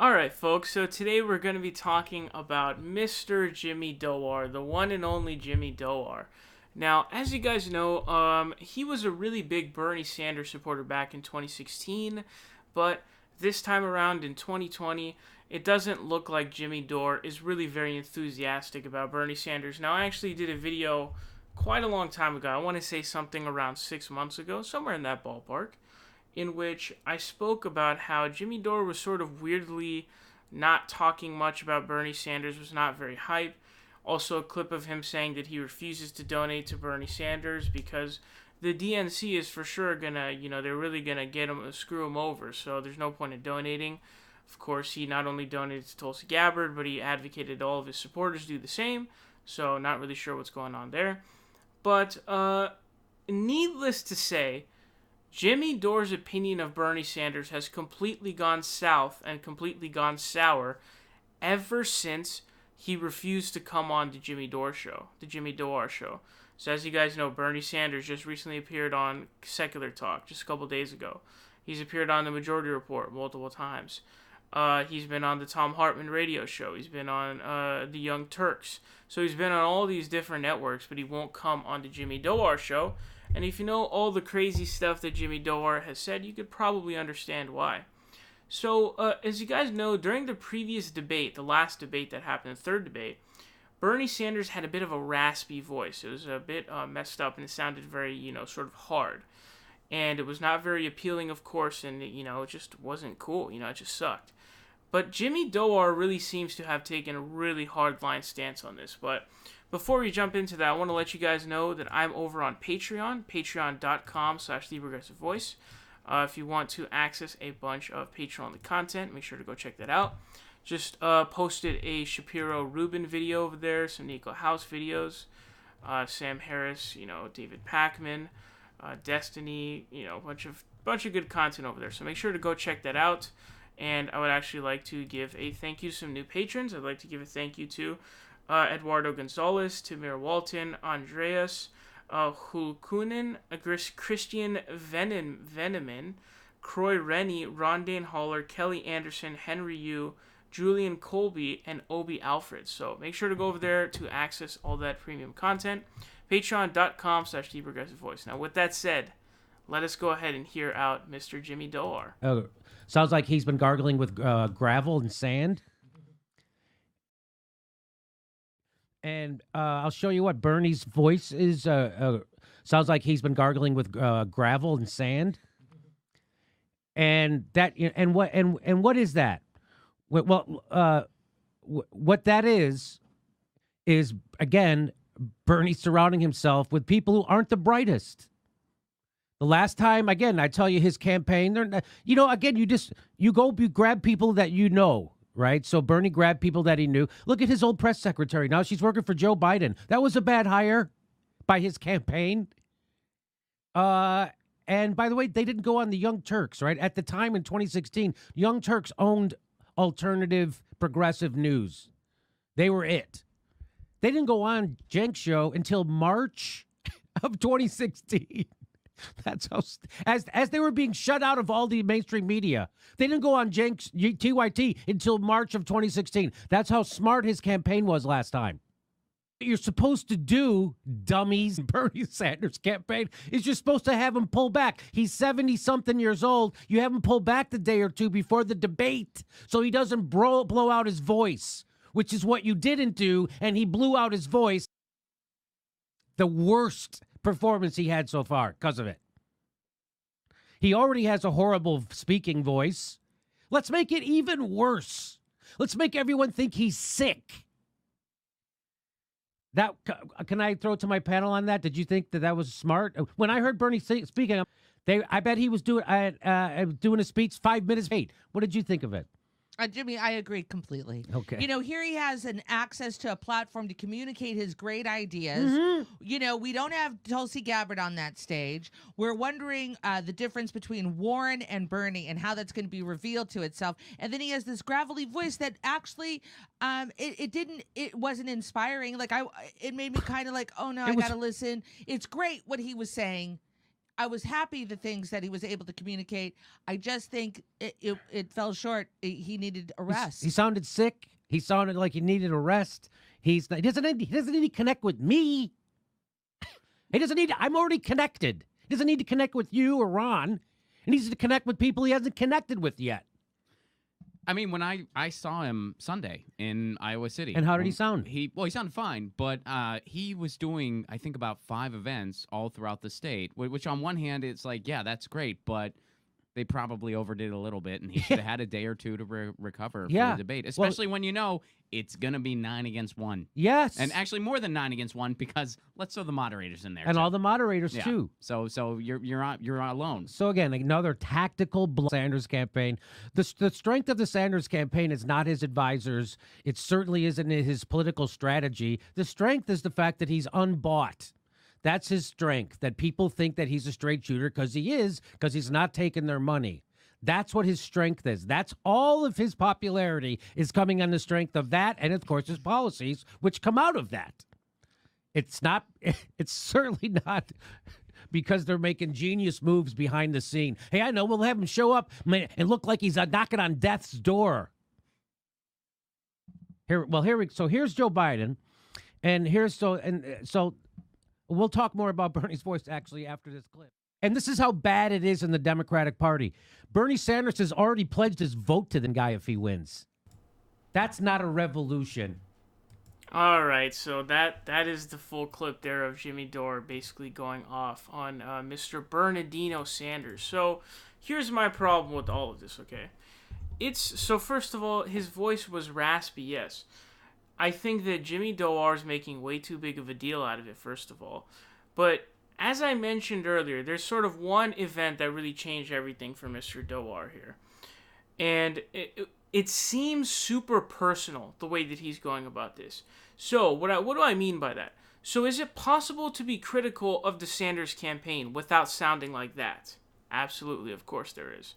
Alright, folks, so today we're going to be talking about Mr. Jimmy Dore, the one and only Jimmy Dore. Now, as you guys know, he was a really big Bernie Sanders supporter back in 2016, but this time around in 2020, it doesn't look like Jimmy Dore is really very enthusiastic about Bernie Sanders. Now, I actually did a video quite a long time ago. I want to say something around 6 months ago, somewhere in that ballpark, in which I spoke about how Jimmy Dore was sort of weirdly not talking much about Bernie Sanders, was not very hype. Also, a clip of him saying that he refuses to donate to Bernie Sanders because the DNC is for sure gonna, they're really gonna get him, screw him over. So there's no point in donating. Of course, he not only donated to Tulsi Gabbard, but he advocated all of his supporters do the same. So not really sure what's going on there. But needless to say, Jimmy Dore's opinion of Bernie Sanders has completely gone south and completely gone sour ever since he refused to come on the Jimmy Dore show. So as you guys know, Bernie Sanders just recently appeared on Secular Talk just a couple days ago. He's appeared on the Majority Report multiple times. He's been on the Tom Hartman radio show. He's been on the Young Turks. So he's been on all these different networks, but he won't come on the Jimmy Dore show. And if you know all the crazy stuff that Jimmy Dore has said, you could probably understand why. So, as you guys know, during the previous debate, the last debate that happened, the third debate, Bernie Sanders had a bit of a raspy voice. It was a bit messed up, and it sounded very, sort of hard. And it was not very appealing, of course, and, it just wasn't cool. It just sucked. But Jimmy Dore really seems to have taken a really hard-line stance on this. But before we jump into that, I want to let you guys know that I'm over on Patreon, patreon.com/theprogressivevoice. If you want to access a bunch of Patreon content, make sure to go check that out. Just posted a Shapiro Rubin video over there, some Nico House videos, Sam Harris, David Pakman, Destiny, a bunch of good content over there. So make sure to go check that out. And I would actually like to give a thank you to some new patrons. I'd like to give a thank you to Eduardo Gonzalez, Tamir Walton, Andreas Hulkunen, Christian Veneman, Croy Rennie, Rondane Haller, Kelly Anderson, Henry Yu, Julian Colby, and Obi Alfred. So make sure to go over there to access all that premium content. Patreon.com/theprogressivevoice. Now, with that said, let us go ahead and hear out Mr. Jimmy Dore. Oh, sounds like he's been gargling with gravel and sand. And I'll show you what Bernie's voice is. Sounds like he's been gargling with gravel and sand. And that, and what is that? Well, what that is again Bernie surrounding himself with people who aren't the brightest. The last time, again, I tell you his campaign, again, you grab people that you know, right? So Bernie grabbed people that he knew. Look at his old press secretary. Now she's working for Joe Biden. That was a bad hire by his campaign. And by the way, they didn't go on the Young Turks, right? At the time in 2016, Young Turks owned alternative progressive news. They were it. They didn't go on Cenk's show until March of 2016. That's how, as they were being shut out of all the mainstream media, they didn't go on Cenk's TYT until March of 2016. That's how smart his campaign was last time. What you're supposed to do, dummies, Bernie Sanders campaign, is you're supposed to have him pull back. He's 70-something years old. You have him pull back the day or two before the debate so he doesn't blow out his voice, which is what you didn't do, and he blew out his voice. The worst performance he had so far because of it. He already has a horrible speaking voice. Let's make it even worse. Let's make everyone think he's sick. That can I throw it to my panel on that? Did you think that was smart? When I heard Bernie speaking, I bet he was doing a speech 5 minutes late. What did you think of it? Jimmy, I agree completely. Okay. Here he has an access to a platform to communicate his great ideas. Mm-hmm. We don't have Tulsi Gabbard on that stage. We're wondering the difference between Warren and Bernie and how that's going to be revealed to itself. And then he has this gravelly voice that actually, it wasn't inspiring. It made me kind of like, oh no, I got to listen. It's great what he was saying. I was happy the things that he was able to communicate. I just think it fell short. He needed a rest. He sounded sick. He sounded like he needed a rest. He doesn't need to connect with me. He doesn't need. I'm already connected. He doesn't need to connect with you or Ron. He needs to connect with people he hasn't connected with yet. I mean, when I saw him Sunday in Iowa City. And how did he sound? He sounded fine, but he was doing, I think, about 5 events all throughout the state, which on one hand, it's like, yeah, that's great, but they probably overdid it a little bit, and he should have had a day or two to recover for the debate, especially when you know it's going to be 9 against 1. Yes. And actually more than 9 against 1, because let's throw the moderators in there. And too. all the moderators, Yeah. too. So you're alone. So again, another tactical Sanders campaign. The strength of the Sanders campaign is not his advisors. It certainly isn't his political strategy. The strength is the fact that he's unbought. That's his strength, that people think that he's a straight shooter because he is, because he's not taking their money. That's what his strength is. That's all of his popularity is coming on the strength of that and, of course, his policies, which come out of that. It's certainly not because they're making genius moves behind the scene. Hey, I know, we'll have him show up and look like he's knocking on death's door. So here's Joe Biden, and so we'll talk more about Bernie's voice actually after this clip. And this is how bad it is in the Democratic Party. Bernie Sanders has already pledged his vote to the guy if he wins. That's not a revolution. All right, so that is the full clip there of Jimmy Dore basically going off on Mr. Bernardino Sanders. So here's my problem with all of this, okay? So first of all, his voice was raspy, yes. I think that Jimmy Dore is making way too big of a deal out of it, first of all. But as I mentioned earlier, there's sort of one event that really changed everything for Mr. Dore here. And it seems super personal, the way that he's going about this. So, what do I mean by that? So, is it possible to be critical of the Sanders campaign without sounding like that? Absolutely, of course there is.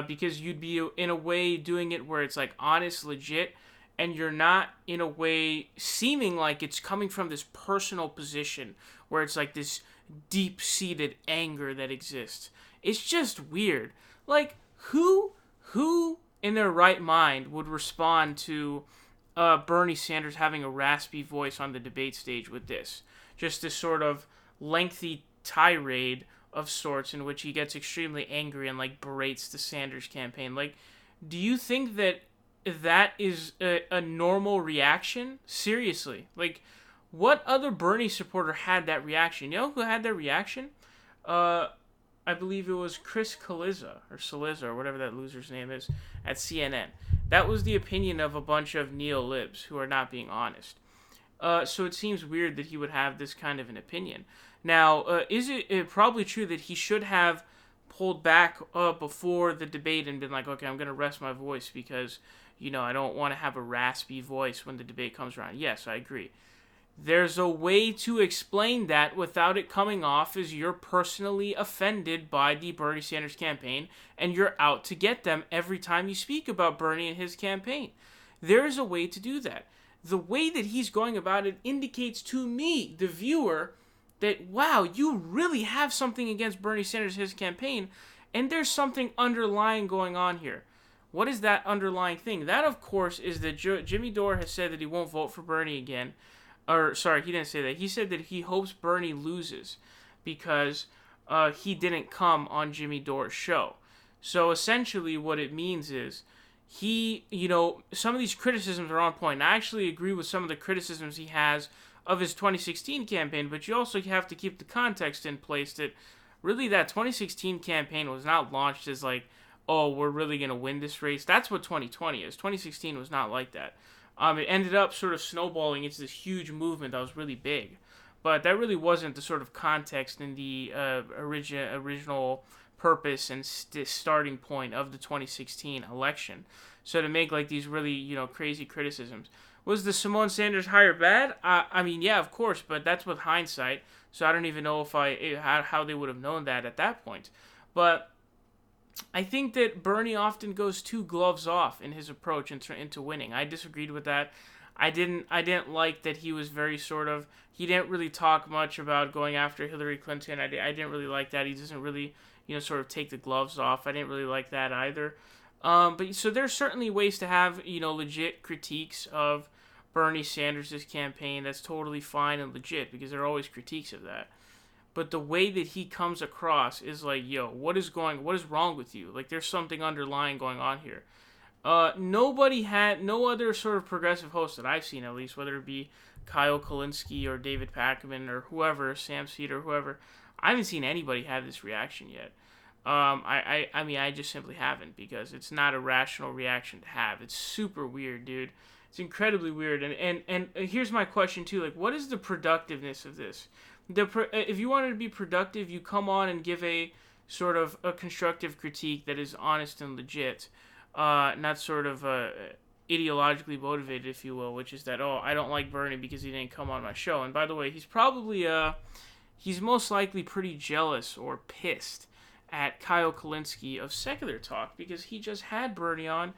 Because you'd be, in a way, doing it where it's, like, honest, legit, and you're not, in a way, seeming like it's coming from this personal position where it's, like, this deep-seated anger that exists. It's just weird. Like, who in their right mind would respond to Bernie Sanders having a raspy voice on the debate stage with this? Just this sort of lengthy tirade of sorts in which he gets extremely angry and, like, berates the Sanders campaign. Like, do you think that is a normal reaction? Seriously. Like, what other Bernie supporter had that reaction? You know who had that reaction? I believe it was Chris Cillizza, or whatever that loser's name is, at CNN. That was the opinion of a bunch of neo-libs who are not being honest. So it seems weird that he would have this kind of an opinion. Now, is it probably true that he should have pulled back before the debate and been like, okay, I'm going to rest my voice because, I don't want to have a raspy voice when the debate comes around? Yes, I agree. There's a way to explain that without it coming off as you're personally offended by the Bernie Sanders campaign and you're out to get them every time you speak about Bernie and his campaign. There's a way to do that. The way that he's going about it indicates to me, the viewer, that, wow, you really have something against Bernie Sanders and his campaign, and there's something underlying going on here. What is that underlying thing? That, of course, is that Jimmy Dore has said that he won't vote for Bernie again. Or, sorry, he didn't say that. He said that he hopes Bernie loses because he didn't come on Jimmy Dore's show. So, essentially, what it means is some of these criticisms are on point. And I actually agree with some of the criticisms he has of his 2016 campaign, but you also have to keep the context in place that really that 2016 campaign was not launched as like, oh, we're really going to win this race. That's what 2020 is. 2016 was not like that. It ended up sort of snowballing into this huge movement that was really big. But that really wasn't the sort of context in the original purpose and starting point of the 2016 election. So to make like these really, crazy criticisms. Was the Simone Sanders hire bad? I mean, yeah, of course, but that's with hindsight. So I don't even know how they would have known that at that point. But I think that Bernie often goes two gloves off in his approach into winning. I disagreed with that. I didn't like that he was very sort of, he didn't really talk much about going after Hillary Clinton. I didn't really like that. He doesn't really, sort of take the gloves off. I didn't really like that either. But so there's certainly ways to have, legit critiques of Bernie Sanders' campaign. That's totally fine and legit because there are always critiques of that. But the way that he comes across is like, yo, what is wrong with you? Like, there's something underlying going on here. No other sort of progressive host that I've seen, at least, whether it be Kyle Kalinske or David Pakman or whoever, Sam Seed or whoever, I haven't seen anybody have this reaction yet. I mean, I just simply haven't, because it's not a rational reaction to have. It's super weird, dude. It's incredibly weird. And here's my question too: like, what is the productiveness of this? If you wanted to be productive, you come on and give a sort of a constructive critique that is honest and legit, not sort of ideologically motivated, if you will, which is that, oh, I don't like Bernie because he didn't come on my show. And by the way, he's most likely pretty jealous or pissed at Kyle Kalinske of Secular Talk, because he just had Bernie on a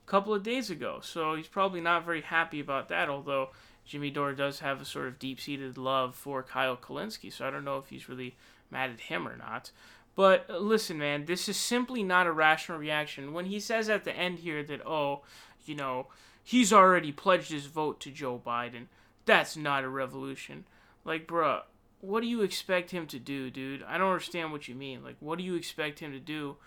couple of days ago. So he's probably not very happy about that, although Jimmy Dore does have a sort of deep-seated love for Kyle Kalinske, so I don't know if he's really mad at him or not. But listen, man, this is simply not a rational reaction. When he says at the end here that, oh, he's already pledged his vote to Joe Biden, that's not a revolution. Like, bruh, what do you expect him to do, dude? I don't understand what you mean. Like, what do you expect him to do?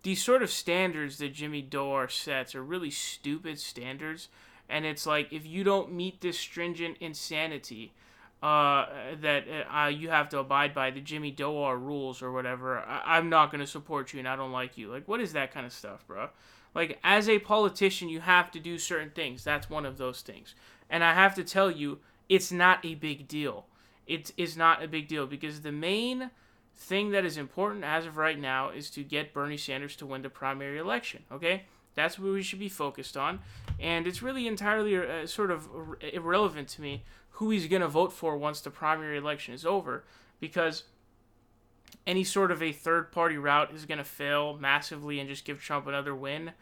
These sort of standards that Jimmy Dore sets are really stupid standards. And it's like, if you don't meet this stringent insanity that you have to abide by, the Jimmy Dore rules or whatever, I'm not going to support you and I don't like you. Like, what is that kind of stuff, bro? Like, as a politician, you have to do certain things. That's one of those things. And I have to tell you, it's not a big deal. It is not a big deal, because the main thing that is important as of right now is to get Bernie Sanders to win the primary election, okay? That's what we should be focused on. And it's really entirely sort of irrelevant to me who he's going to vote for once the primary election is over, because any sort of a third-party route is going to fail massively and just give Trump another win.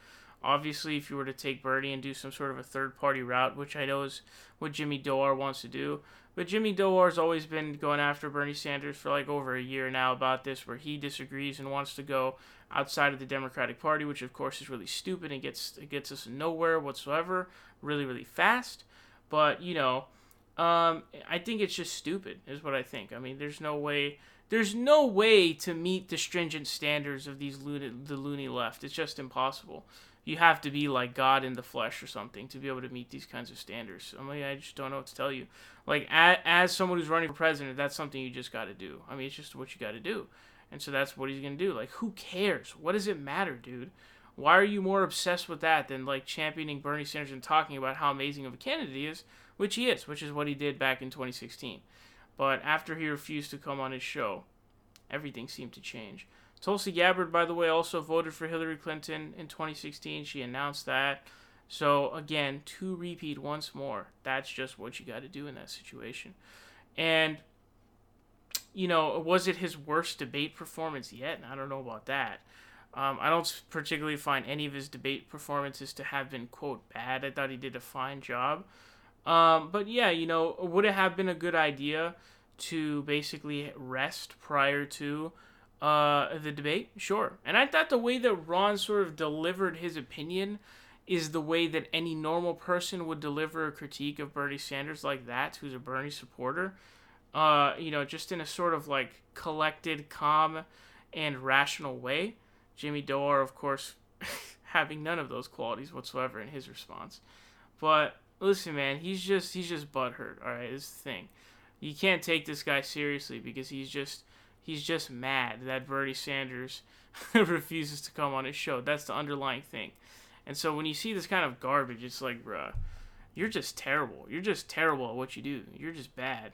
Obviously, if you were to take Bernie and do some sort of a third-party route, which I know is what Jimmy Dore wants to do, but Jimmy Dore has always been going after Bernie Sanders for like over a year now about this, where he disagrees and wants to go outside of the Democratic Party, which of course is really stupid and gets us nowhere whatsoever, really, really fast. But, I think it's just stupid, is what I think. I mean, there's no way to meet the stringent standards of the loony left. It's just impossible. You have to be like God in the flesh or something to be able to meet these kinds of standards. I mean, I just don't know what to tell you. Like, as someone who's running for president, that's something you just got to do. I mean, it's just what you got to do. And so that's what he's going to do. Like, who cares? What does it matter, dude? Why are you more obsessed with that than, like, championing Bernie Sanders and talking about how amazing of a candidate he is, which he is, which is what he did back in 2016. But after he refused to come on his show, everything seemed to change. Tulsi Gabbard, by the way, also voted for Hillary Clinton in 2016. She announced that. So, again, to repeat once more, that's just what you got to do in that situation. And, was it his worst debate performance yet? I don't know about that. I don't particularly find any of his debate performances to have been, quote, bad. I thought he did a fine job. But yeah, would it have been a good idea to basically rest prior to the debate? Sure. And I thought the way that Ron sort of delivered his opinion is the way that any normal person would deliver a critique of Bernie Sanders like that, who's a Bernie supporter. Just in a sort of like collected, calm, and rational way. Jimmy Dore, of course, having none of those qualities whatsoever in his response. But listen, man, he's just butthurt. All right, is the thing. You can't take this guy seriously because he's just mad that Bernie Sanders refuses to come on his show. That's the underlying thing. And so when you see this kind of garbage, it's like, bruh, you're just terrible. You're just terrible at what you do. You're just bad.